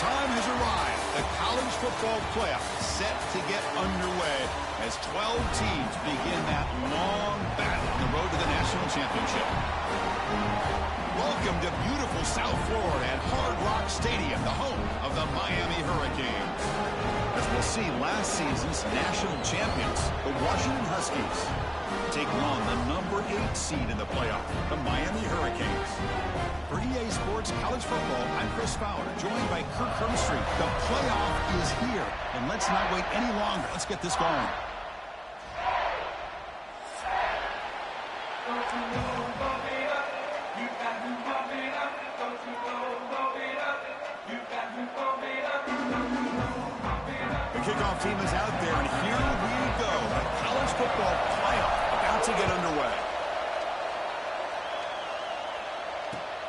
time has arrived. The college football playoff set to get underway as 12 teams begin that long battle on the road to the national championship. Welcome to beautiful South Florida at Hard Rock Stadium, the home of the Miami Hurricanes. As we'll see, last season's national champions, the Washington Huskies, taking on the number 8 seed in the playoff, the Miami Hurricanes. For EA Sports College Football, I'm Chris Fowler, joined by Kirk Herbstreit. The playoff is here, and let's not wait any longer. Let's get this going. The kickoff team is out there, and here we go. The college football playoff about to get underway.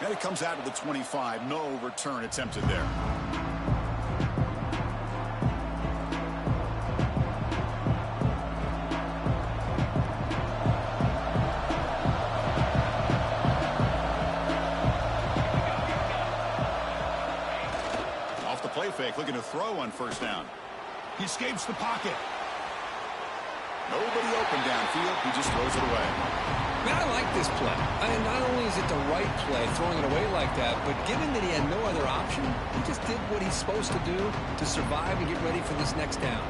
And it comes out of the 25. No return attempted there. Off the play fake, looking to throw on first down. He escapes the pocket. Nobody open downfield. He just throws it away. Man, I like this play. Not only is it the right play, throwing it away like that, but given that he had no other option, he just did what he's supposed to do to survive and get ready for this next down.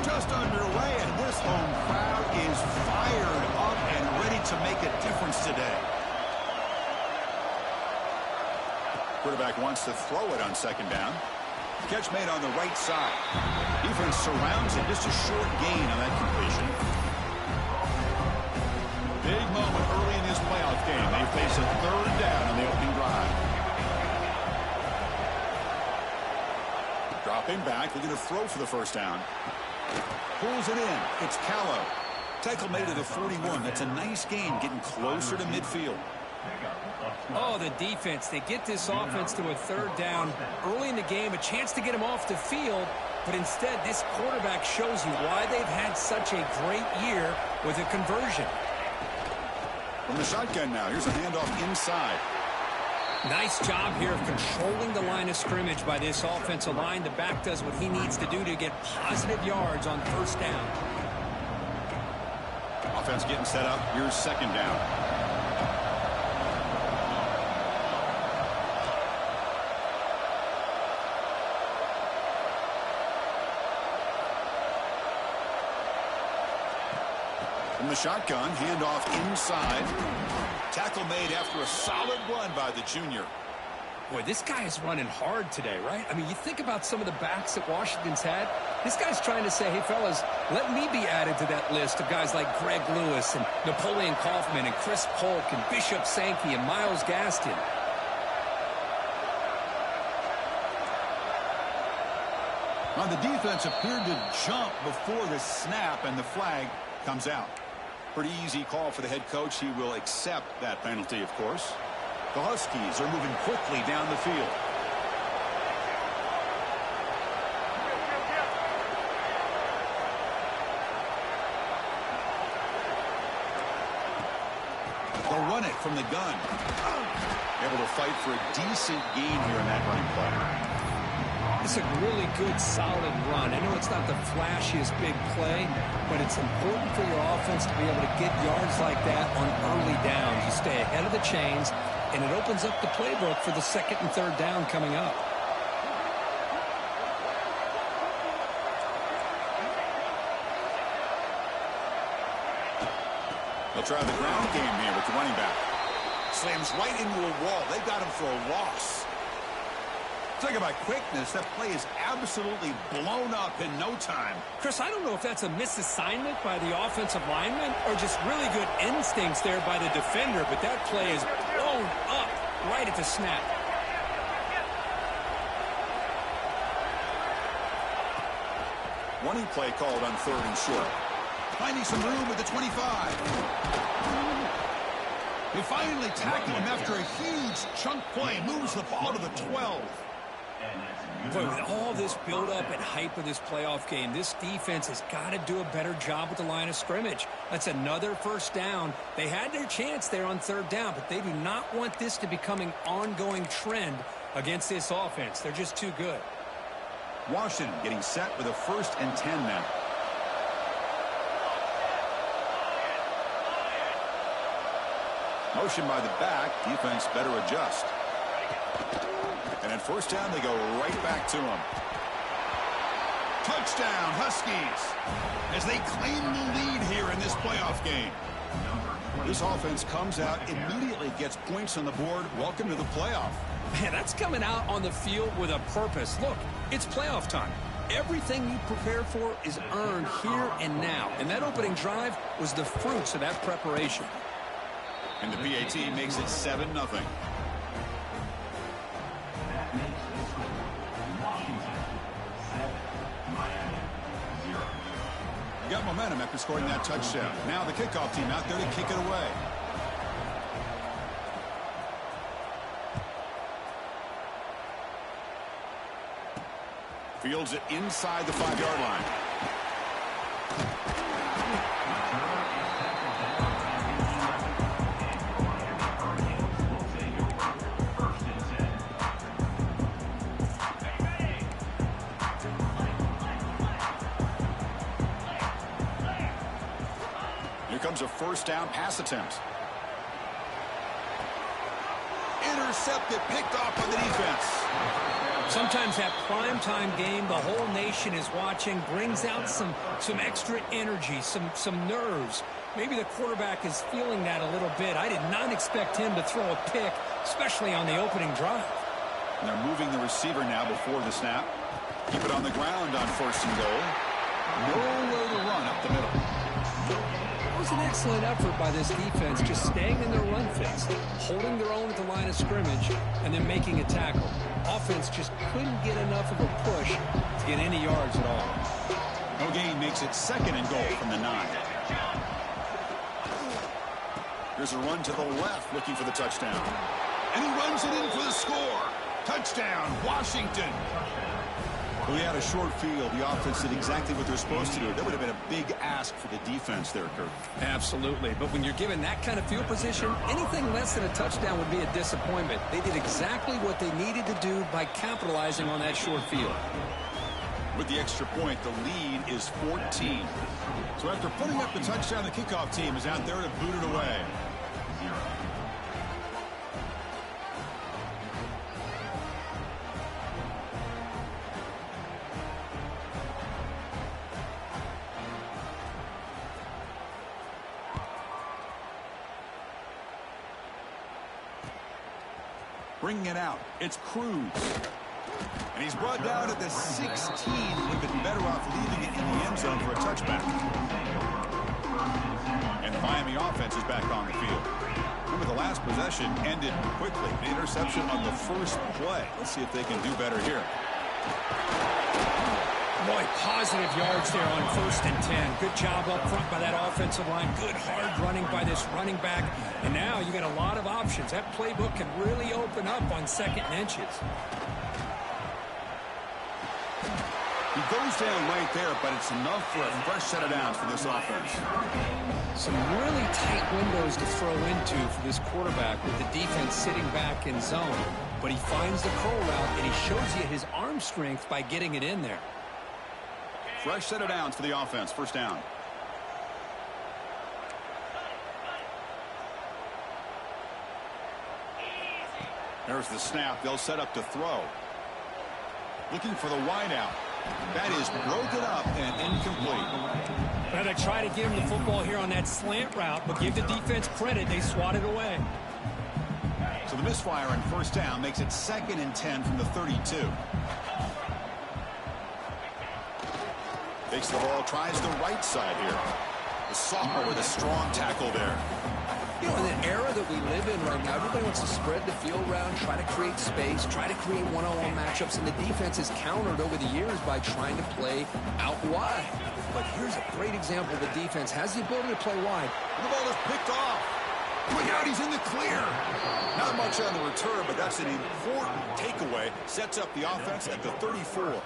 Just underway, and this home crowd is fired up and ready to make a difference today. Quarterback wants to throw it on second down. Catch made on the right side. Defense surrounds it. Just a short gain on that completion. Big moment early in this playoff game. They face a third down on the opening drive. Dropping back, looking to throw for the first down. Pulls it in. It's Callow. Tackle made to the 41. That's a nice gain, getting closer to midfield. Oh, the defense. They get this offense to a third down early in the game, a chance to get him off the field, but instead this quarterback shows you why they've had such a great year with a conversion. From the shotgun now, here's a handoff inside. Nice job here of controlling the line of scrimmage by this offensive line. The back does what he needs to do to get positive yards on first down. Offense getting set up. Here's second down. From the shotgun, handoff inside. Tackle made after a solid run by the junior. Boy, this guy is running hard today, right? I mean, you think about some of the backs that Washington's had. This guy's trying to say, hey, fellas, let me be added to that list of guys like Greg Lewis and Napoleon Kaufman and Chris Polk and Bishop Sankey and Miles Gaston. Now, the defense appeared to jump before the snap, and the flag comes out. Pretty easy call for the head coach. He will accept that penalty, of course. The Huskies are moving quickly down the field. They'll run it from the gun. Able to fight for a decent gain here in that running play. It's a really good, solid run. I know it's not the flashiest big play, but it's important for your offense to be able to get yards like that on early downs. You stay ahead of the chains, and it opens up the playbook for the second and third down coming up. They'll try the ground game here with the running back. Slams right into a wall. They got him for a loss. Talk about quickness. That play is absolutely blown up in no time. Chris, I don't know if that's a misassignment by the offensive lineman or just really good instincts there by the defender, but that play is blown up right at the snap. Running play called on third and short. Finding some room at the 25. They finally tackle him after a huge chunk play. Moves the ball to the 12. Boy, with all this build-up and hype of this playoff game, this defense has got to do a better job with the line of scrimmage. That's another first down. They had their chance there on third down, but they do not want this to become an ongoing trend against this offense. They're just too good. Washington getting set with a 1st and 10 now. Motion by the back. Defense better adjust. And at first down, they go right back to him. Touchdown, Huskies, as they claim the lead here in this playoff game. This offense comes out, immediately gets points on the board. Welcome to the playoff. Man, that's coming out on the field with a purpose. Look, it's playoff time. Everything you prepare for is earned here and now. And that opening drive was the fruits of that preparation. And the PAT makes it 7-0. Got momentum after scoring that touchdown. Now the kickoff team out there to kick it away. Fields it inside the 5-yard line. Comes a first down pass attempt. Intercepted, picked off by the defense. Sometimes that primetime game, the whole nation is watching, brings out some extra energy, some nerves. Maybe the quarterback is feeling that a little bit. I did not expect him to throw a pick, especially on the opening drive. And they're moving the receiver now before the snap. Keep it on the ground on 1st and goal. Nowhere to run up the middle. It was an excellent effort by this defense, just staying in their run fits, holding their own at the line of scrimmage, and then making a tackle. Offense just couldn't get enough of a push to get any yards at all. No gain makes it 2nd and goal from the 9. Here's a run to the left, looking for the touchdown. And he runs it in for the score. Touchdown, Washington. Well, he had a short field. The offense did exactly what they're supposed to do. That would have been a big ask for the defense there, Kurt. Absolutely. But when you're given that kind of field position, anything less than a touchdown would be a disappointment. They did exactly what they needed to do by capitalizing on that short field. With the extra point, the lead is 14. So after putting up the touchdown, the kickoff team is out there to boot it away. Bringing it out, it's Cruz. And he's brought down at the 16. Would have been better off leaving it in the end zone for a touchback. And the Miami offense is back on the field. Remember, the last possession ended quickly. An interception on the first play. Let's see if they can do better here. Boy, positive yards there on 1st and 10. Good job up front by that offensive line. Good hard running by this running back. And now you got a lot of options. That playbook can really open up on 2nd and inches. He goes down right there, but it's enough for a fresh set of downs for this offense. Some really tight windows to throw into for this quarterback with the defense sitting back in zone. But he finds the curl route, and he shows you his arm strength by getting it in there. Fresh set of downs for the offense. First down. There's the snap. They'll set up to throw. Looking for the wideout. That is broken up and incomplete. Well, they try to give him the football here on that slant route, but give the defense credit. They swat it away. So the misfire on 1st down makes it 2nd and 10 from the 32. Takes the ball, tries the right side here. The sophomore with a strong tackle there. You know, in the era that we live in right now, everybody wants to spread the field around, try to create space, try to create one-on-one matchups, and the defense has countered over the years by trying to play out wide. But here's a great example. The defense has the ability to play wide. And the ball is picked off. Look out, he's in the clear. Not much on the return, but that's an important takeaway. Sets up the offense at the 34.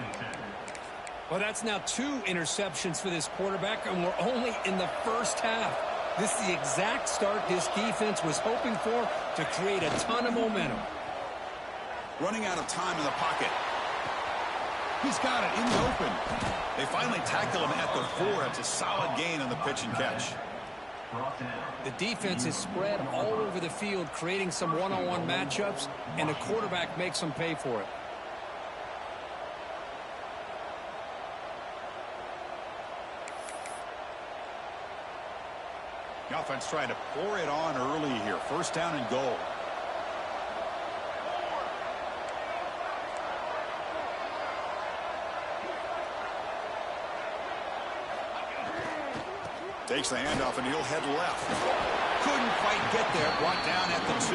Well, that's now 2 interceptions for this quarterback, and we're only in the first half. This is the exact start this defense was hoping for to create a ton of momentum. Running out of time in the pocket. He's got it in the open. They finally tackle him at the 4. It's a solid gain on the pitch and catch. The defense is spread all over the field, creating some one-on-one matchups, and the quarterback makes them pay for it. The offense trying to pour it on early here. First down and goal. Takes the handoff and he'll head left. Couldn't quite get there. Brought down at the 2.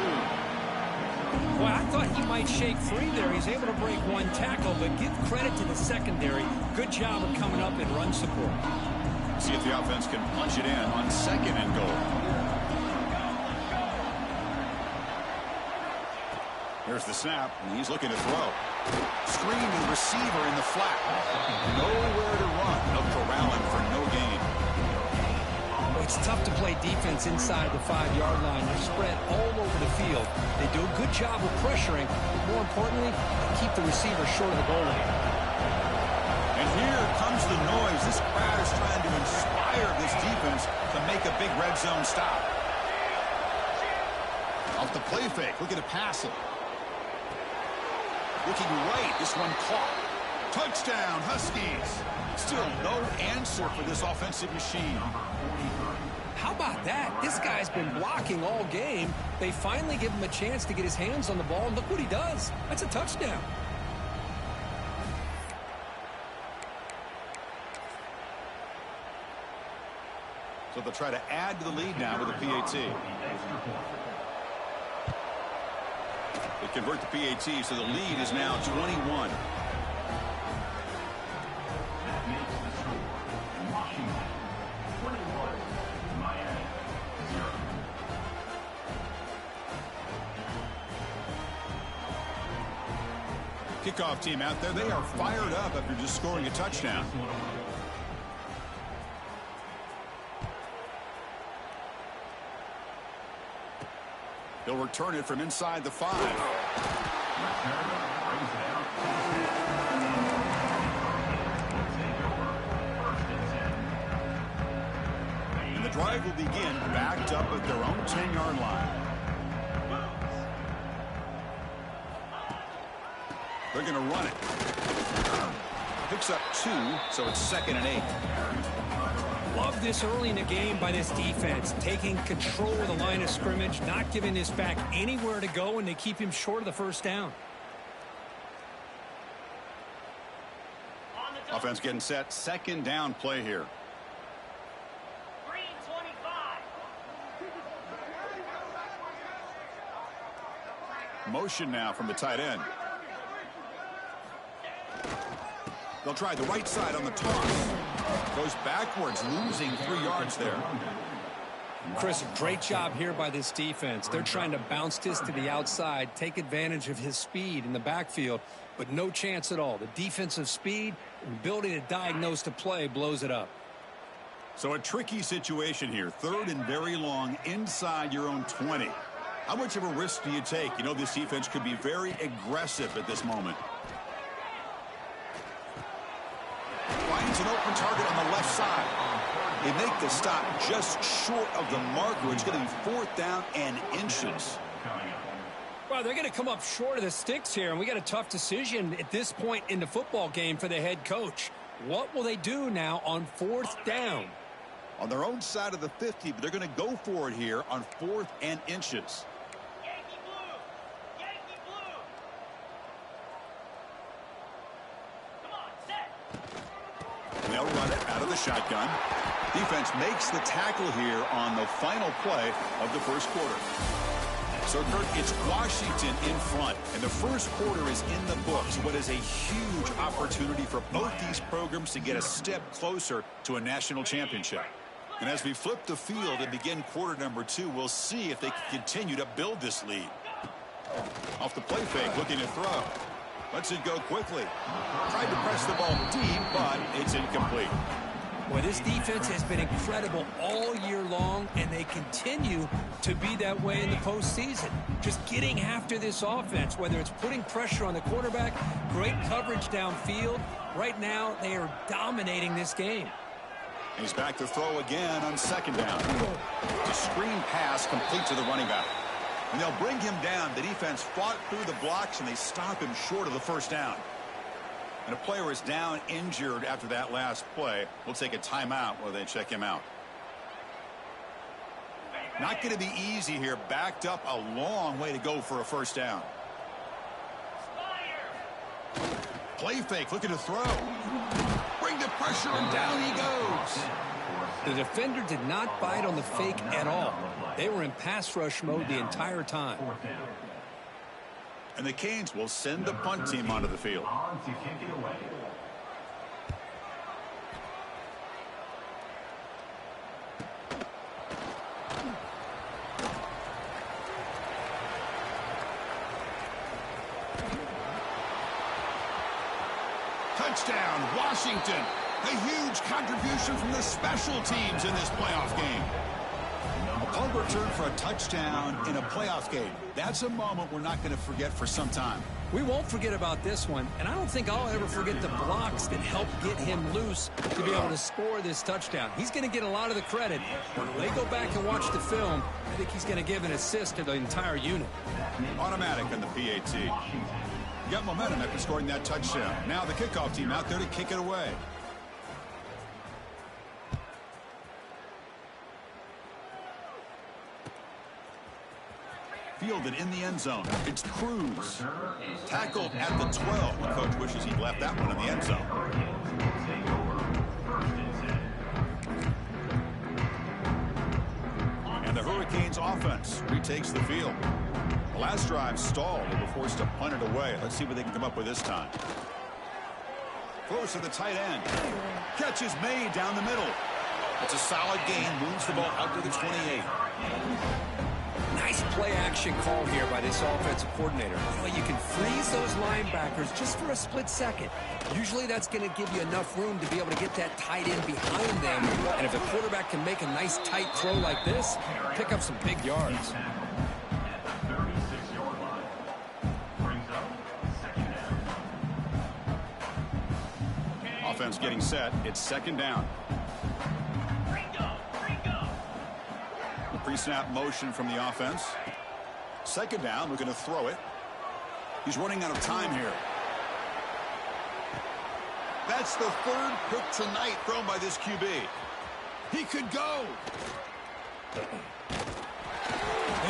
Well, I thought he might shake free there. He's able to break 1 tackle, but give credit to the secondary. Good job of coming up in run support. See if the offense can punch it in on 2nd and goal. Here's the snap, and he's looking to throw. Screen to the receiver in the flat. Nowhere to run. No corralling for no gain. It's tough to play defense inside the 5-yard line. They're spread all over the field. They do a good job of pressuring, but more importantly, they keep the receiver short of the goal line. And here comes the noise. This crowd is trying to inspire this defense to make a big red zone stop. Off the play fake, looking to pass it. Looking right, this one caught. Touchdown, Huskies. Still no answer for this offensive machine. How about that? This guy's been blocking all game. They finally give him a chance to get his hands on the ball, and look what he does. That's a touchdown. So they'll try to add to the lead now with a PAT. They convert the PAT, so the lead is now 21. Kickoff team out there, they are fired up after just scoring a touchdown. They'll return it from inside the 5. And the drive will begin backed up at their own 10-yard line. They're going to run it. Picks up 2, so it's 2nd and 8. Love this early in the game by this defense, taking control of the line of scrimmage, not giving this back anywhere to go, and they keep him short of the first down. Offense getting set. 2nd down play here. Green 25. Motion now from the tight end. They'll try the right side on the toss. Goes backwards, losing 3 yards there. Chris, great job here by this defense. They're trying to bounce this to the outside, take advantage of his speed in the backfield, but no chance at all. The defensive speed and ability to diagnose the play blows it up. So a tricky situation here. 3rd and very long inside your own 20. How much of a risk do you take? You know, this defense could be very aggressive at this moment. Finds an open target on the left side. They make the stop just short of the marker. It's going to be 4th down and inches. Well, they're going to come up short of the sticks here, and we got a tough decision at this point in the football game for the head coach. What will they do now on 4th down? On their own side of the 50, but they're going to go for it here on 4th and inches. Yankee blue. Yankee blue. Come on, set. They'll run it out of the shotgun. Defense makes the tackle here on the final play of the first quarter. So, Kurt, it's Washington in front, and the first quarter is in the books. What is a huge opportunity for both these programs to get a step closer to a national championship. And as we flip the field and begin quarter number 2, we'll see if they can continue to build this lead. Off the play fake, looking to throw. Lets it go quickly. Tried to press the ball deep, but it's incomplete. Well, this defense has been incredible all year long, and they continue to be that way in the postseason. Just getting after this offense, whether it's putting pressure on the quarterback, great coverage downfield. Right now, they are dominating this game. He's back to throw again on second down. It's a screen pass complete to the running back. And they'll bring him down. The defense fought through the blocks, and they stop him short of the first down. And a player is down injured after that last play. We'll take a timeout while they check him out. Not going to be easy here. Backed up a long way to go for a first down. Play fake, looking to throw. Bring the pressure, and down he goes. The defender did not bite on the fake at all. They were in pass rush mode the entire time. And the Canes will send the punt team onto the field. Touchdown, Washington. A huge contribution from the special teams in this playoff game. A punt return for a touchdown in a playoff game. That's a moment we're not going to forget for some time. We won't forget about this one, and I don't think I'll ever forget the blocks that helped get him loose to be able to score this touchdown. He's going to get a lot of the credit. When they go back and watch the film, I think he's going to give an assist to the entire unit. Automatic on the PAT. You got momentum after scoring that touchdown. Now the kickoff team out there to kick it away. Fielded in the end zone. It's Cruz. Tackled at the 12. The coach wishes he'd left that one in the end zone. And the Hurricanes offense retakes the field. The last drive stalled. They were forced to punt it away. Let's see what they can come up with this time. Close to the tight end. Catch is made down the middle. It's a solid gain. Moves the ball out to the 28. Nice play action call here by this offensive coordinator. You can freeze those linebackers just for a split second. Usually that's going to give you enough room to be able to get that tight end behind them. And if the quarterback can make a nice tight throw like this, pick up some big yards. Offense getting set. It's second down. Pre-snap motion from the offense. Second down, looking to throw it. He's running out of time here. That's the third pick tonight thrown by this QB. He could go. They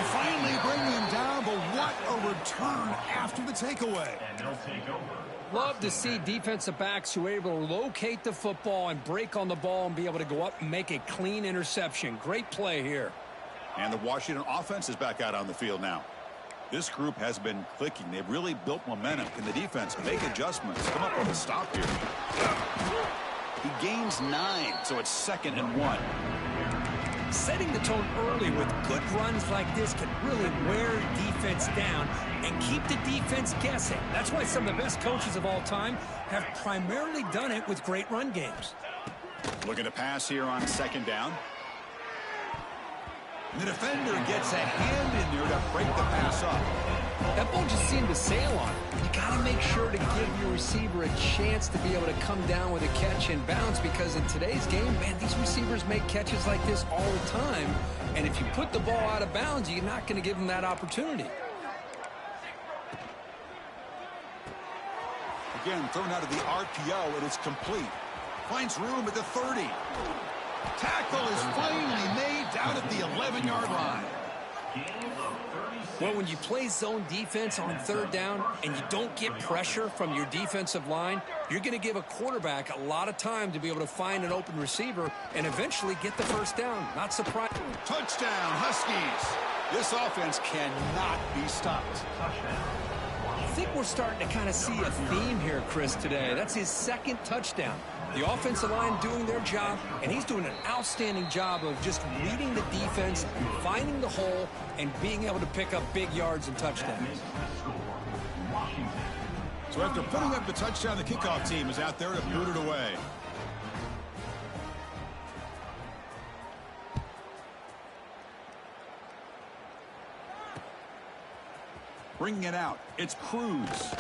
finally bring him down, but what a return after the takeaway. And they'll take over. Love to see defensive backs who are able to locate the football and break on the ball and be able to go up and make a clean interception. Great play here. And the Washington offense is back out on the field now. This group has been clicking. They've really built momentum. Can the defense make adjustments? Come up with a stop here. He gains 9, so it's 2nd and 1. Setting the tone early with good runs like this can really wear defense down and keep the defense guessing. That's why some of the best coaches of all time have primarily done it with great run games. Looking to pass here on second down. The defender gets a hand in there to break the pass up. That ball just seemed to sail on it. You got to make sure to give your receiver a chance to be able to come down with a catch and bounce, because in today's game, man, these receivers make catches like this all the time. And if you put the ball out of bounds, you're not going to give them that opportunity. Again, thrown out of the RPO, and it's complete. Finds room at the 30. Tackle is finally made down at the 11-yard line. Well, when you play zone defense on third down and you don't get pressure from your defensive line, you're going to give a quarterback a lot of time to be able to find an open receiver and eventually get the first down. Not surprising. Touchdown, Huskies. This offense cannot be stopped. I think we're starting to kind of see a theme here, Chris, today. That's his 2nd touchdown. The offensive line doing their job, and he's doing an outstanding job of just reading the defense, finding the hole, and being able to pick up big yards and touchdowns. So after putting up the touchdown, the kickoff team is out there to boot it away. Bringing it out, it's Cruz.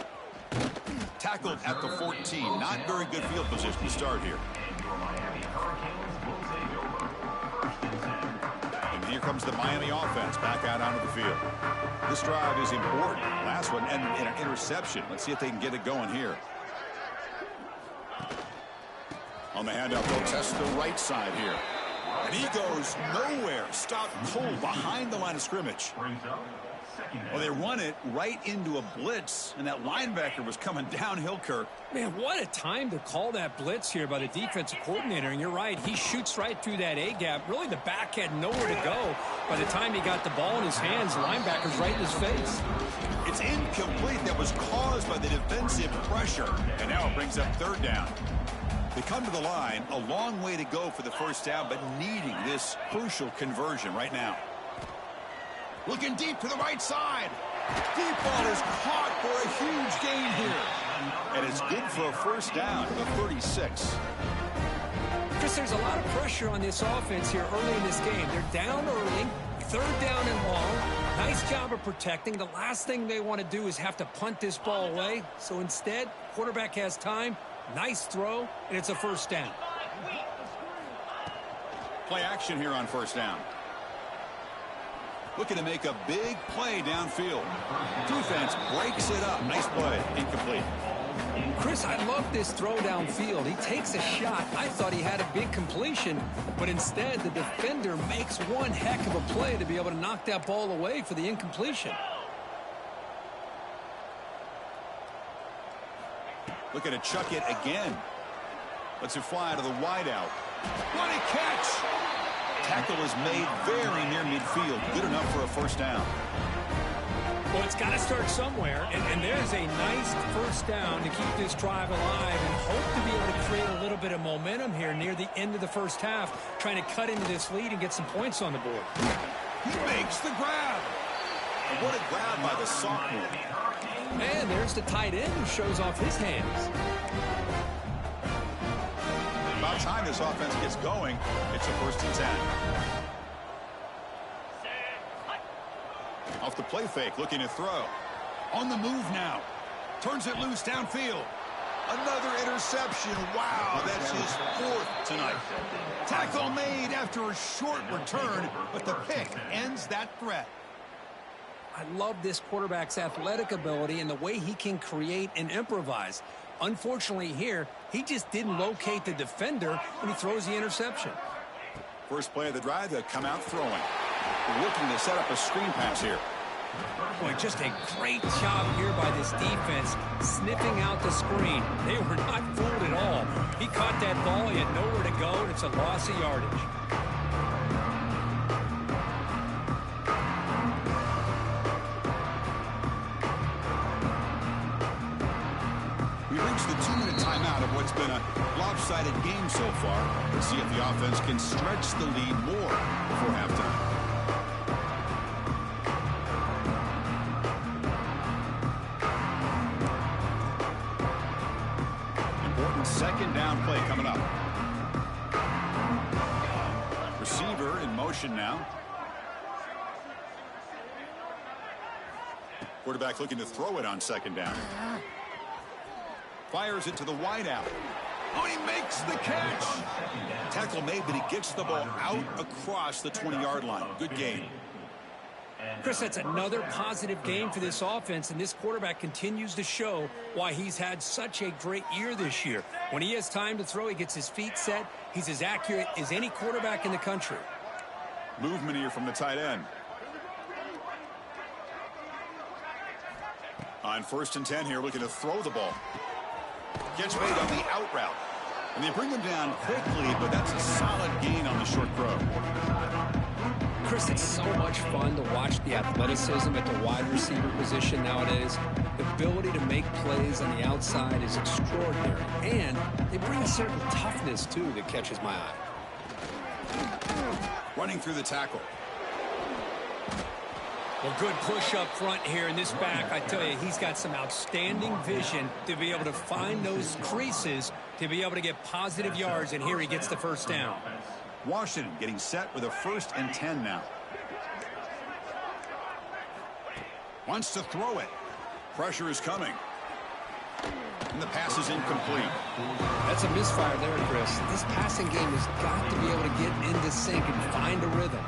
Tackled at the 14. Not very good field position to start here. And here comes the Miami offense back out onto the field. This drive is important. Last one ended in an interception. Let's see if they can get it going here. On the handoff, they'll test the right side here. And he goes nowhere. Stopped cold behind the line of scrimmage. Well, they run it right into a blitz, and that linebacker was coming downhill, Kirk. Man, what a time to call that blitz here by the defensive coordinator. And you're right, he shoots right through that A-gap. Really, the back had nowhere to go. By the time he got the ball in his hands, the linebacker's right in his face. It's incomplete. That was caused by the defensive pressure. And now it brings up third down. They come to the line, a long way to go for the first down, but needing this crucial conversion right now. Looking deep to the right side. Deep ball is caught for a huge gain here. And it's good for a first down to the 36. Chris, there's a lot of pressure on this offense here early in this game. They're down early, third down and long. Nice job of protecting. The last thing they want to do is have to punt this ball away. So instead, quarterback has time. Nice throw, and it's a first down. Play action here on first down. Looking to make a big play downfield. Defense breaks it up. Nice play. Incomplete. Chris, I love this throw downfield. He takes a shot. I thought he had a big completion, but instead the defender makes one heck of a play to be able to knock that ball away for the incompletion. Looking to chuck it again. Lets it fly to the wideout. What a catch! Tackle is made very near midfield. Good enough for a first down. Well, it's got to start somewhere, and there's a nice first down to keep this drive alive and hope to be able to create a little bit of momentum here near the end of the first half, trying to cut into this lead and get some points on the board. He makes the grab. And what a grab by the sophomore. And there's the tight end who shows off his hands. About time this offense gets going, it's a first and 10. Off the play fake, looking to throw. On the move now. Turns it loose downfield. Another interception. Wow, that's his fourth tonight. Tackle made after a short return, but the pick ends that threat. I love this quarterback's athletic ability and the way he can create and improvise. Unfortunately here, he just didn't locate the defender when he throws the interception. First play of the drive, they'll come out throwing. They're looking to set up a screen pass here. Boy, just a great job here by this defense, sniffing out the screen. They were not fooled at all. He caught that ball, he had nowhere to go, and it's a loss of yardage. We reached the 2-minute timeout of what's been a lopsided game so far. Let's see if the offense can stretch the lead more before halftime. Important second down play coming up. Receiver in motion now. Quarterback looking to throw it on second down. Fires it to the wideout. Oh, he makes the catch. Tackle made, but he gets the ball out across the 20-yard line. Good game. Chris, that's another positive game for this offense, and this quarterback continues to show why he's had such a great year this year. When he has time to throw, he gets his feet set. He's as accurate as any quarterback in the country. Movement here from the tight end. On first and 10 here, looking to throw the ball. Gets made on the out route. And they bring him down quickly, but that's a solid gain on the short throw. Chris, it's so much fun to watch the athleticism at the wide receiver position nowadays. The ability to make plays on the outside is extraordinary, and they bring a certain toughness, too, that catches my eye. Running through the tackle. Well, good push up front here in this back. I tell you, he's got some outstanding vision to be able to find those creases, to be able to get positive yards, and here he gets the first down. Washington getting set with a 1st and 10 now. Wants to throw it. Pressure is coming. And the pass is incomplete. That's a misfire there, Chris. This passing game has got to be able to get into sync and find a rhythm.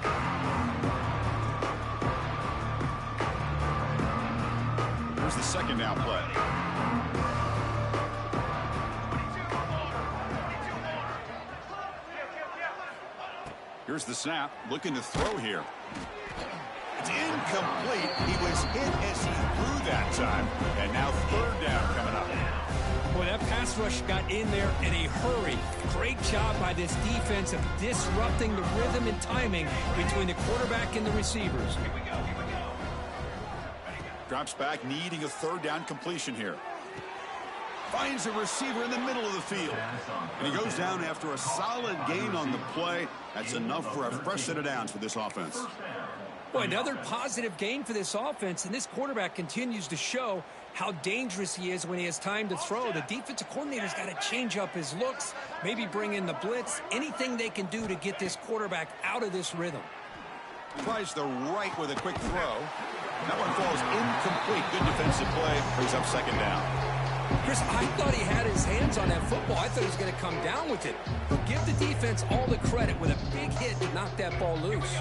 Here's the 2nd down play. Here's the snap. Looking to throw here. It's incomplete. He was hit as he threw that time. And now 3rd down coming up. Boy, that pass rush got in there in a hurry. Great job by this defense of disrupting the rhythm and timing between the quarterback and the receivers. Drops back, needing a 3rd down completion here. Finds a receiver in the middle of the field. And he goes down after a solid gain on the play. That's enough for a fresh set of downs for this offense. Boy, another positive gain for this offense, and this quarterback continues to show how dangerous he is when he has time to throw. The defensive coordinator's got to change up his looks, maybe bring in the blitz, anything they can do to get this quarterback out of this rhythm. Tries the right with a quick throw. That one falls incomplete. Good defensive play. Brings up 2nd down. Chris, I thought he had his hands on that football. I thought he was going to come down with it. But give the defense all the credit with a big hit to knock that ball loose.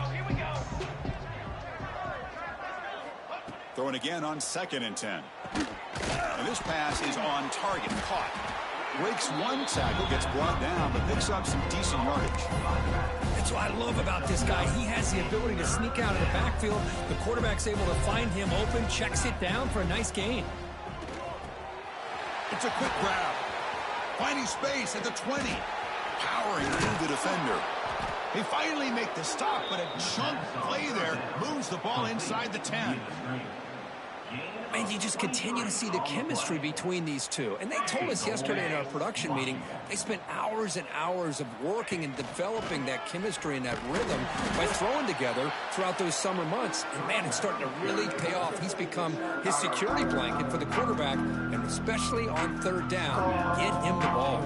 Throwing again on 2nd and 10. And this pass is on target. Caught. Breaks one tackle, gets brought down, but picks up some decent yardage. That's what I love about this guy. He has the ability to sneak out of the backfield. The quarterback's able to find him open, checks it down for a nice gain. It's a quick grab. Finding space at the 20. Powering through the defender. They finally make the stop, but a chunk play there moves the ball inside the 10. And you just continue to see the chemistry between these two. And they told us yesterday in our production meeting, they spent hours and hours of working and developing that chemistry and that rhythm by throwing together throughout those summer months. And, man, it's starting to really pay off. He's become his security blanket for the quarterback, and especially on 3rd down, get him the ball.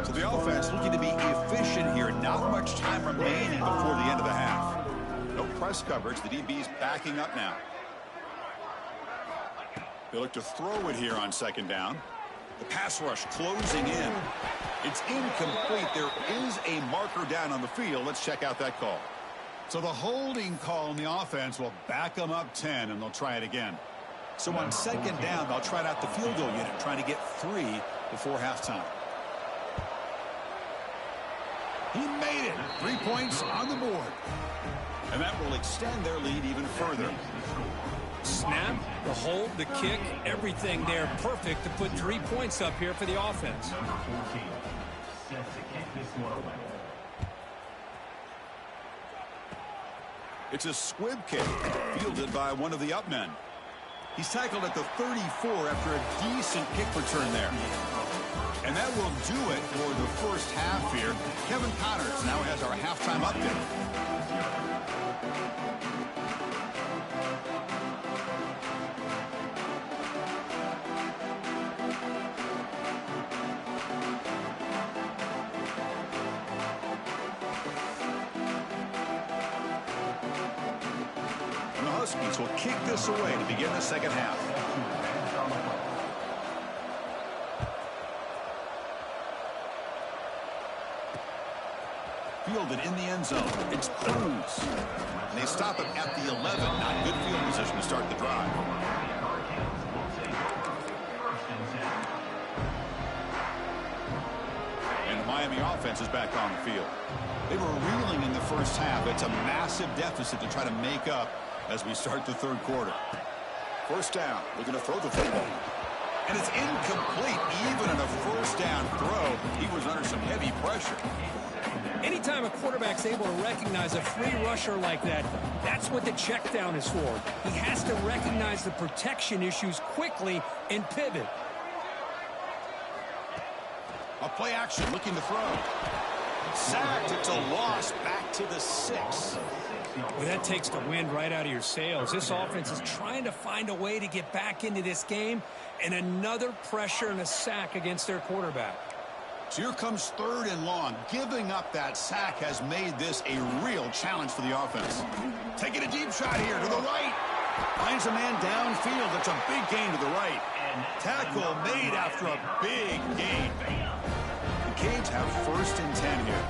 So the offense looking to be efficient here. Not much time remaining before the end of the half. No press coverage. The DB's backing up now. They look to throw it here on 2nd down. The pass rush closing in. It's incomplete. There is a marker down on the field. Let's check out that call. So the holding call on the offense will back them up 10, and they'll try it again. So on 2nd down, they'll try it out the field goal unit, trying to get 3 before halftime. He made it. 3 points on the board. And that will extend their lead even further. Snap, the hold, the kick, everything there perfect to put 3 points up here for the offense. It's a squib kick fielded by one of the up men. He's tackled at the 34 after a decent kick return there. And that will do it for the first half here. Kevin Connors now has our halftime update. And the Huskies will kick this away to begin the second half. Fielded in the end zone. It's Boone's. And they stop it at the 11. Not good field position to start the drive. And the Miami offense is back on the field. They were reeling in the first half. It's a massive deficit to try to make up as we start the 3rd quarter. First down. We're going to throw the football. And it's incomplete. Even on a first down throw, he was under some heavy pressure. Any anytime a quarterback's able to recognize a free rusher like that, that's what the check down is for. He has to recognize the protection issues quickly and pivot. A play action, looking to throw. Sacked, it's a loss, back to the 6. Well, that takes the wind right out of your sails. This offense is trying to find a way to get back into this game, and another pressure and a sack against their quarterback. So here comes 3rd and long. Giving up that sack has made this a real challenge for the offense. Taking a deep shot here to the right. Finds a man downfield. It's a big gain to the right. Tackle made after a big gain. The Canes have 1st and 10 here.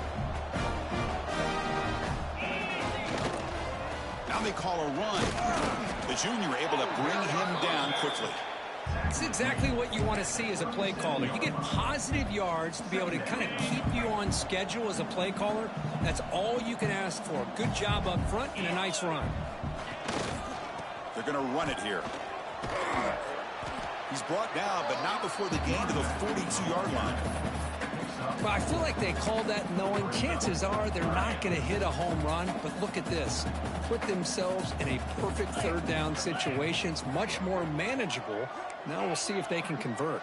Now they call a run. The junior able to bring him down quickly. It's exactly what you want to see as a play caller. You get positive yards to be able to kind of keep you on schedule as a play caller. That's all you can ask for. Good job up front and a nice run. They're going to run it here. He's brought down, but not before the gain to the 42-yard line. Well, I feel like they called that knowing chances are they're not going to hit a home run. But look at this. Put themselves in a perfect 3rd down situation. It's much more manageable. Now we'll see if they can convert.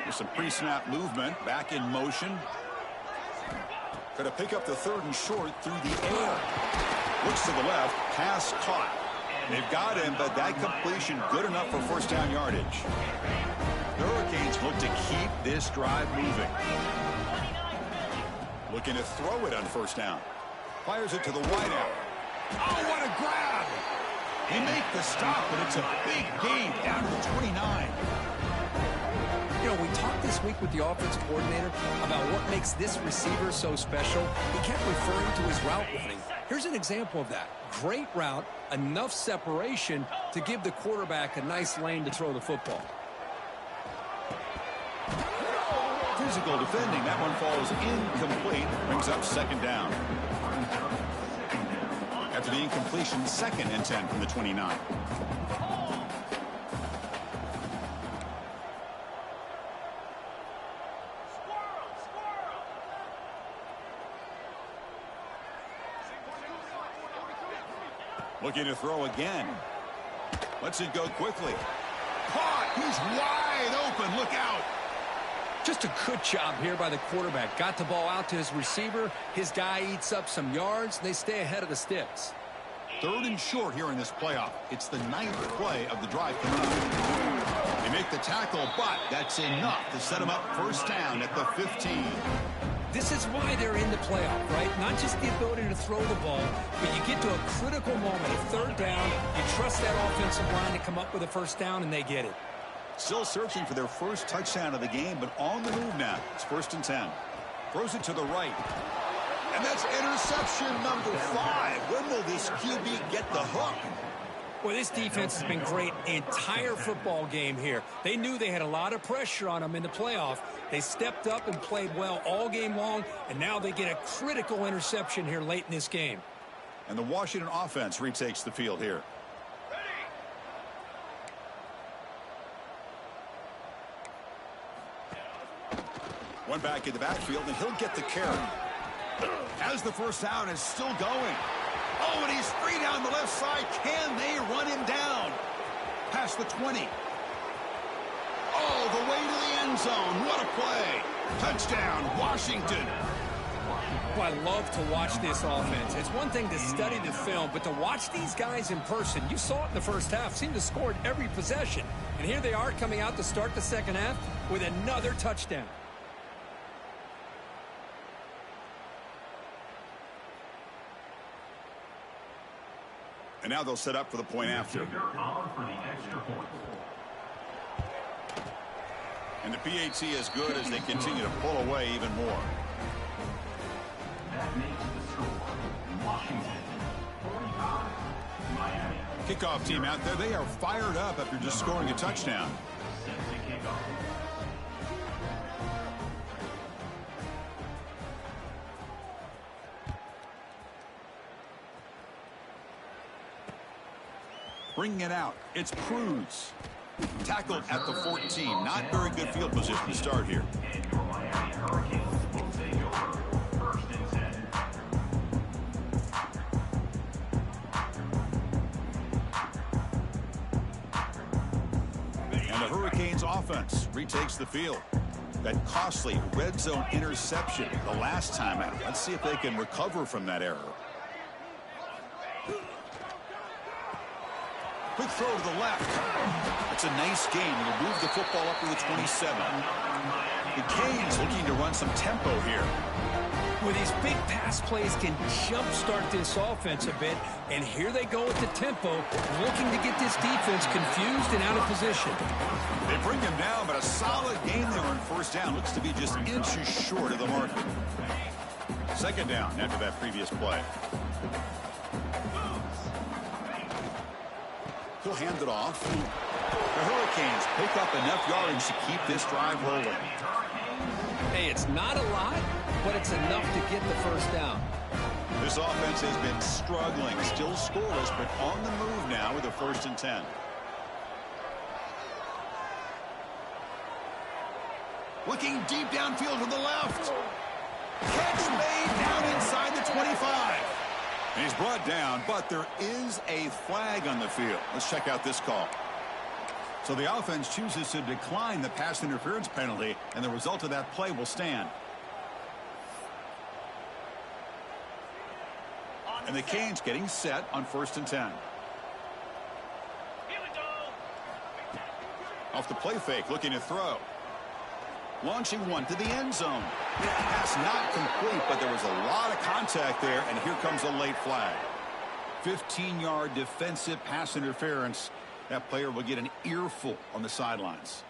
There's some pre-snap movement. Back in motion. Going to pick up the 3rd and short through the air. Looks to the left. Pass caught. They've got him, but that completion good enough for 1st down yardage. The Hurricanes look to keep this drive moving. Looking to throw it on 1st down. Fires it to the wideout. Oh, what a grab! They make the stop, but it's a big gain down to the 29. You know, we talked this week with the offensive coordinator about what makes this receiver so special. He kept referring to his route running. Here's an example of that. Great route, enough separation to give the quarterback a nice lane to throw the football. Physical defending. That one falls incomplete. Brings up 2nd down. After the incompletion, 2nd and 10 from the 29. Looking to throw again. Lets it go quickly. Caught. He's wide open. Look out. Just a good job here by the quarterback. Got the ball out to his receiver. His guy eats up some yards. They stay ahead of the sticks. 3rd and short here in this playoff. It's the 9th play of the drive coming up. They make the tackle, but that's enough to set them up 1st down at the 15. This is why they're in the playoff, right? Not just the ability to throw the ball, but you get to a critical moment, a 3rd down. You trust that offensive line to come up with a 1st down, and they get it. Still searching for their 1st touchdown of the game, but on the move now. It's 1st and 10. Throws it to the right. And that's interception number 5. When will this QB get the hook? Well, this defense has been great the entire football game here. They knew they had a lot of pressure on them in the playoff. They stepped up and played well all game long, and now they get a critical interception here late in this game. And the Washington offense retakes the field here. One back in the backfield, and he'll get the carry. As the 1st down is still going. Oh, and he's free down the left side. Can they run him down? Past the 20. Oh, the way to the end zone. What a play. Touchdown, Washington. Well, I love to watch this offense. It's one thing to study the film, but to watch these guys in person, you saw it in the 1st half, seemed to score at every possession. And here they are coming out to start the 2nd half with another touchdown. And now they'll set up for the point after. And the PAT is good as they continue to pull away even more. That makes the score Washington 45, Miami. Kickoff team out there. They are fired up after just scoring a touchdown. Set to kick off. Bringing it out. It's Cruz. Tackled at the 14. Not very good field position to start here. And your Miami Hurricanes will take over offense retakes the field. That costly red zone interception the last time out. Let's see if they can recover from that error. Quick throw to the left. It's a nice gain. He'll move the football up to the 27. The Canes looking to run some tempo here. Well, these big pass plays can jumpstart this offense a bit, and here they go with the tempo, looking to get this defense confused and out of position. They bring him down, but a solid gain there on first down. Looks to be just inches short of the marker. Second down after that previous play. He'll hand it off. The Hurricanes pick up enough yardage to keep this drive rolling. Hey, it's not a lot, but it's enough to get the first down. This offense has been struggling, still scoreless, but on the move now with a 1st and 10. Looking deep downfield to the left. Catch made down inside the 25. And he's brought down, but there is a flag on the field. Let's check out this call. So the offense chooses to decline the pass interference penalty, and the result of that play will stand. And the Canes getting set on 1st and 10. Here we go. Off the play fake, looking to throw. Launching one to the end zone. Pass not complete, but there was a lot of contact there, and here comes a late flag. 15-yard defensive pass interference. That player will get an earful on the sidelines.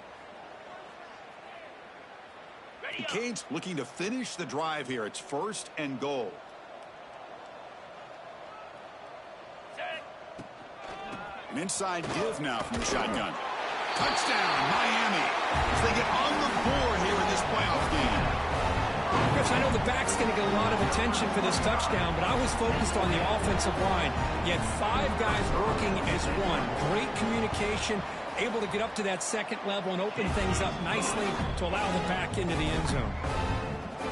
The Canes looking to finish the drive here. It's 1st and goal. An inside give now from the shotgun. Touchdown, Miami. As they get on the board here in this playoff game. Chris, I know the back's going to get a lot of attention for this touchdown, but I was focused on the offensive line. You had 5 guys working as one. Great communication, able to get up to that second level and open things up nicely to allow the back into the end zone.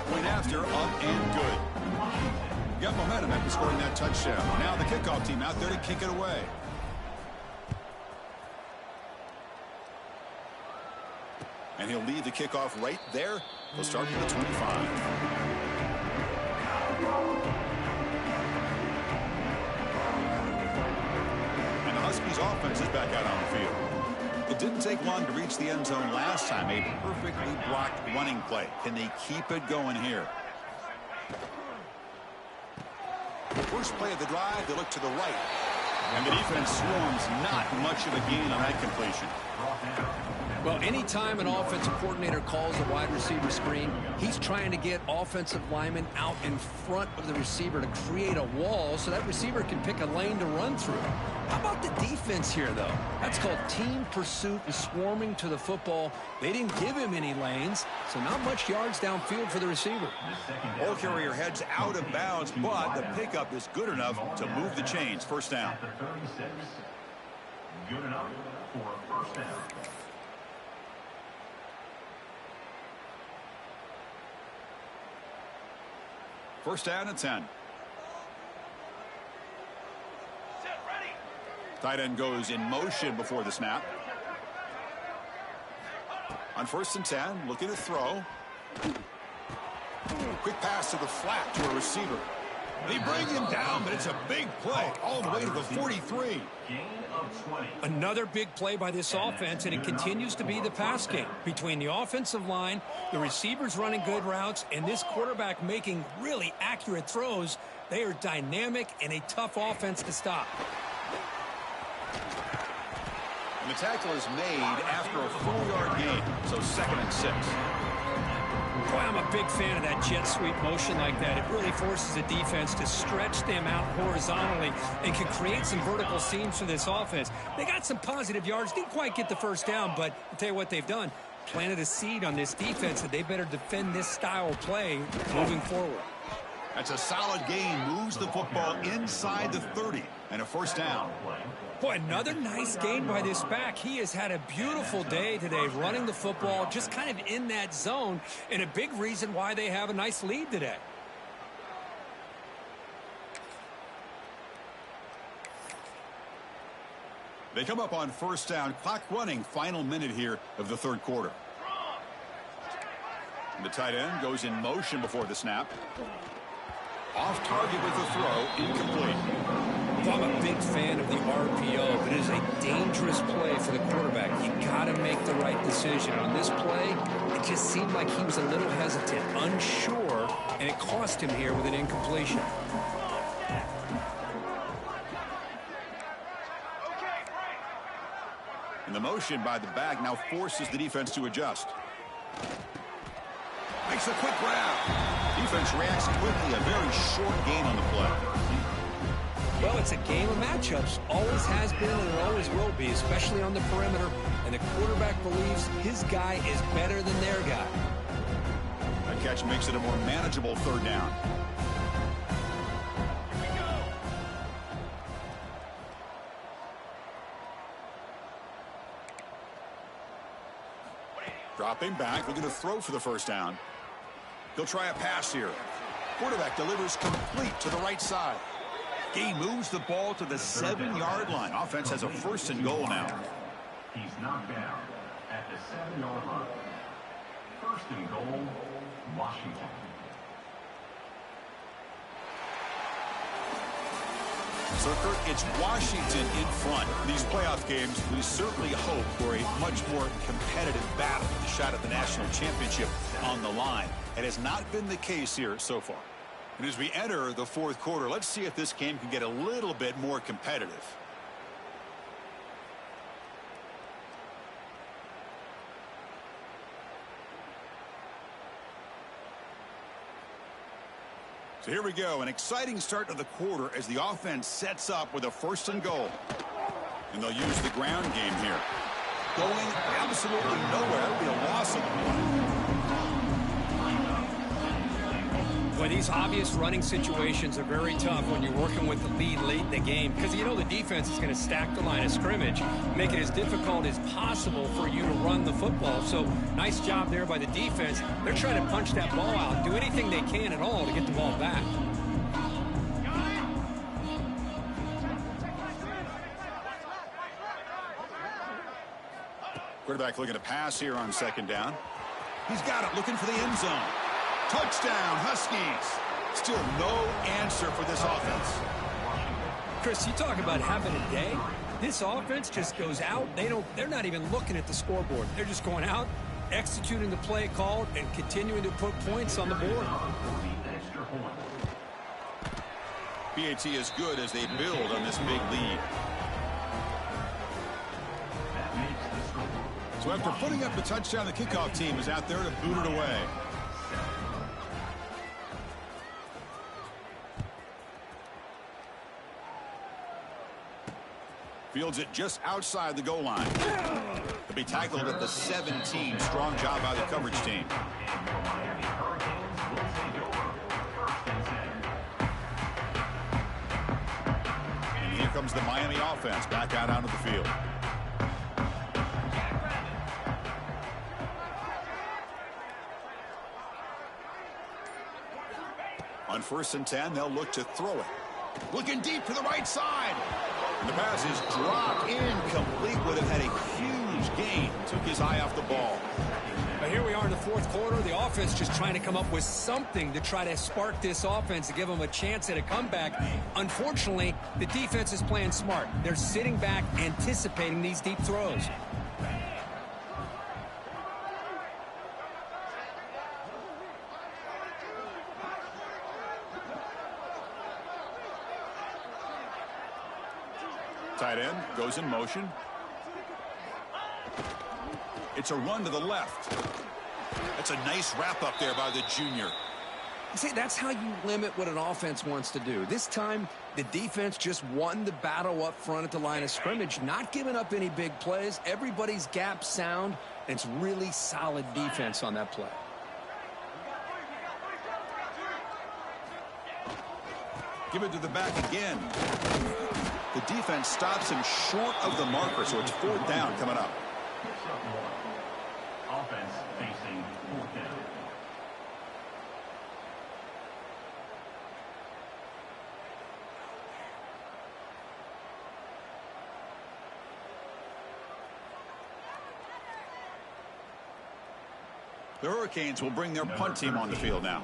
Point after, up and good. Got momentum after scoring that touchdown. Now the kickoff team out there to kick it away. And he'll lead the kickoff right there. He'll start at the 25. And the Huskies offense is back out on the field. It didn't take long to reach the end zone last time. A perfectly blocked running play. Can they keep it going here? First play of the drive, they look to the right. And the defense swarms, not much of a gain on that completion. Well, anytime an offensive coordinator calls a wide receiver screen, he's trying to get offensive linemen out in front of the receiver to create a wall so that receiver can pick a lane to run through. How about the defense here, though? That's called team pursuit and swarming to the football. They didn't give him any lanes, so not much yards downfield for the receiver. Ball carrier heads out of bounds, but the pickup is good enough to move the chains. First down. Good enough for a 1st down. First down and 10. Set, ready. Tight end goes in motion before the snap. On 1st and 10, looking to throw. Quick pass to the flat to a receiver. They bring him down, but it's a big play all the way to the 43. Gain of 20. Another big play by this offense, and it continues to be the pass game between the offensive line, the receivers running good routes, and this quarterback making really accurate throws. They are dynamic and a tough offense to stop. And the tackle is made after a 4-yard gain, so 2nd and 6. Boy, I'm a big fan of that jet sweep motion like that. It really forces the defense to stretch them out horizontally and can create some vertical seams for this offense. They got some positive yards, didn't quite get the first down, but I'll tell you what they've done. Planted a seed on this defense that they better defend this style of play moving forward. That's a solid gain, moves the football inside the 30, and a 1st down. Boy, another nice gain by this back. He has had a beautiful day today running the football, just kind of in that zone, and a big reason why they have a nice lead today. They come up on first down. Clock running. Final minute here of the third quarter. And the tight end goes in motion before the snap. Off target with the throw. Incomplete. Well, I'm a big fan of the RPO, but it is a dangerous play for the quarterback. You got to make the right decision. On this play, it just seemed like he was a little hesitant, unsure, and it cost him here with an incompletion. And the motion by the back now forces the defense to adjust. Makes a quick grab. Defense reacts quickly. A very short gain on the play. Well, it's a game of matchups. Always has been and it always will be, especially on the perimeter. And the quarterback believes his guy is better than their guy. That catch makes it a more manageable third down. Dropping back, looking to throw for the first down. He'll try a pass here. Quarterback delivers complete to the right side. He moves the ball to the 7-yard line. Offense has a first and goal now. He's knocked down at the 7-yard line. First and goal, Washington. So, Kurt, it's Washington in front. These playoff games, we certainly hope for a much more competitive battle. The shot at the national championship on the line. It has not been the case here so far. And as we enter the fourth quarter, let's see if this game can get a little bit more competitive. So here we go, an exciting start to the quarter as the offense sets up with a first and goal. And they'll use the ground game here. Going absolutely nowhere. It'll be a loss of one. Well, these obvious running situations are very tough when you're working with the lead late in the game because you know the defense is going to stack the line of scrimmage, make it as difficult as possible for you to run the football. So nice job there by the defense. They're trying to punch that ball out, do anything they can at all to get the ball back. Quarterback looking to pass here on second down. He's got it, looking for the end zone. Touchdown, Huskies. Still no answer for this offense. Chris, you talk about having a day. This offense just goes out. They're not even looking at the scoreboard. They're just going out, executing the play called, and continuing to put points on the board. BAT is good as they build on this big lead. So after putting up the touchdown, the kickoff team is out there to boot it away. Fields it just outside the goal line. To be tackled at the 17. Strong job by the coverage team. And here comes the Miami offense back out onto the field. On 1st and 10, they'll look to throw it. Looking deep to the right side. And the pass is dropped incomplete. Would have had a huge gain. Took his eye off the ball. But here we are in the fourth quarter. The offense just trying to come up with something to try to spark this offense to give them a chance at a comeback. Unfortunately, the defense is playing smart. They're sitting back, anticipating these deep throws. Tight end goes in motion. It's a run to the left. That's a nice wrap up there by the junior. See, that's how you limit what an offense wants to do. This time, the defense just won the battle up front at the line of scrimmage, not giving up any big plays. Everybody's gap sound, and it's really solid defense on that play. Give it to the back again. The defense stops him short of the marker, so it's 4th down coming up. Offense facing 4th down. The Hurricanes will bring their punt team on the field now.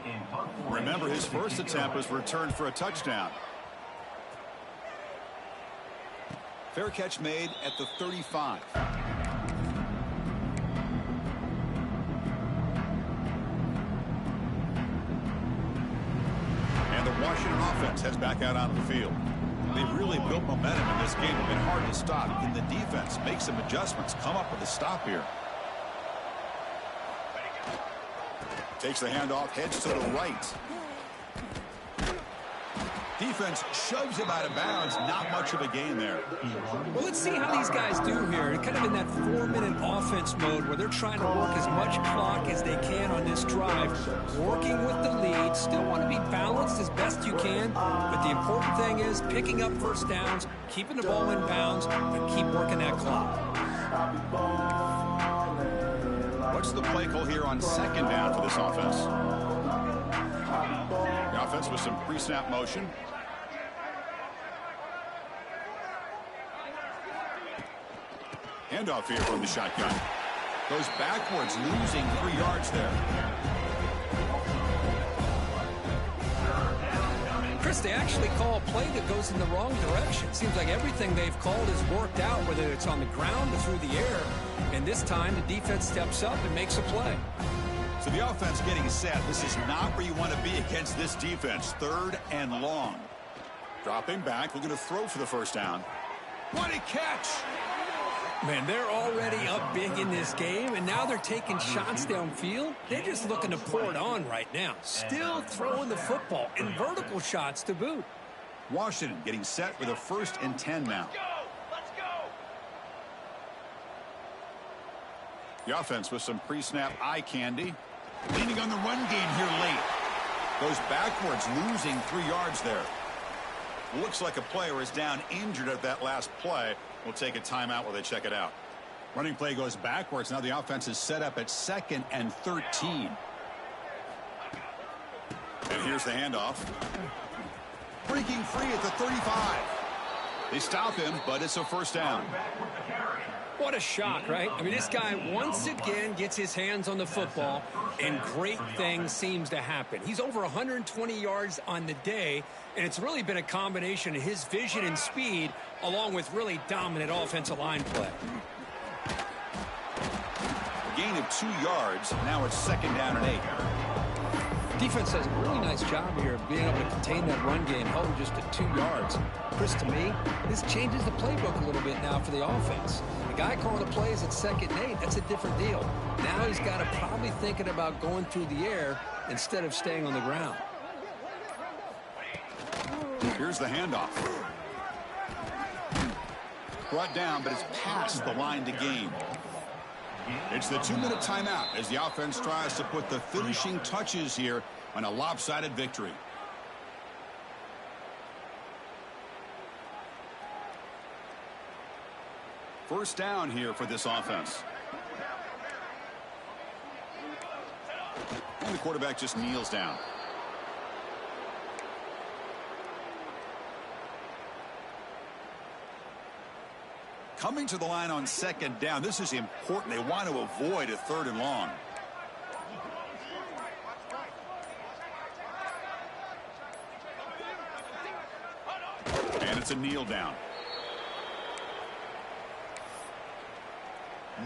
Remember, his first attempt was returned for a touchdown. Fair catch made at the 35. And the Washington offense heads back out onto the field. They've really built momentum in this game. It's been hard to stop. Can the defense make some adjustments, come up with a stop here? Takes the handoff, heads to the right. Defense shoves him out of bounds. Not much of a gain there. Well, let's see how these guys do here. Kind of in that 4-minute offense mode where they're trying to work as much clock as they can on this drive. Working with the lead. Still want to be balanced as best you can. But the important thing is picking up first downs, keeping the ball in bounds, and keep working that clock. What's the play call here on second down for this offense? The offense with some pre-snap motion. Handoff here from the shotgun. Goes backwards, losing 3 yards there. Chris, they actually call a play that goes in the wrong direction. Seems like everything they've called has worked out, whether it's on the ground or through the air. And this time, the defense steps up and makes a play. So the offense getting set. This is not where you want to be against this defense. 3rd and long. Dropping back, looking to throw for the first down. What a catch! Man, they're already up big in this game, and now they're taking shots downfield. They're just looking to pour it on right now. Still throwing the football, and vertical shots to boot. Washington getting set with a 1st and 10 now. Let's go! The offense with some pre-snap eye candy. Leaning on the run game here late. Goes backwards, losing 3 yards there. Looks like a player is down injured at that last play. We'll take a timeout while they check it out. Running play goes backwards. Now the offense is set up at 2nd and 13. And here's the handoff. Breaking free at the 35. They stop him, but it's a first down. What a shock, right? I mean, this guy once again gets his hands on the football, and great things seems to happen. He's over 120 yards on the day, and it's really been a combination of his vision and speed, along with really dominant offensive line play. Gain of 2 yards. Now it's 2nd down and 8. Defense does a really nice job here of being able to contain that run game, held just at 2 yards. Chris, to me, this changes the playbook a little bit now for the offense. The guy calling the plays at 2nd and 8, that's a different deal. Now he's got to probably thinking about going through the air instead of staying on the ground. Here's the handoff. Brought down, but it's past the line to gain. It's the 2-minute timeout as the offense tries to put the finishing touches here on a lopsided victory. First down here for this offense. And the quarterback just kneels down. Coming to the line on 2nd down. This is important. They want to avoid a 3rd and long. And it's a kneel down.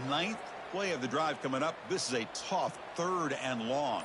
9th play of the drive coming up. This is a tough 3rd and long.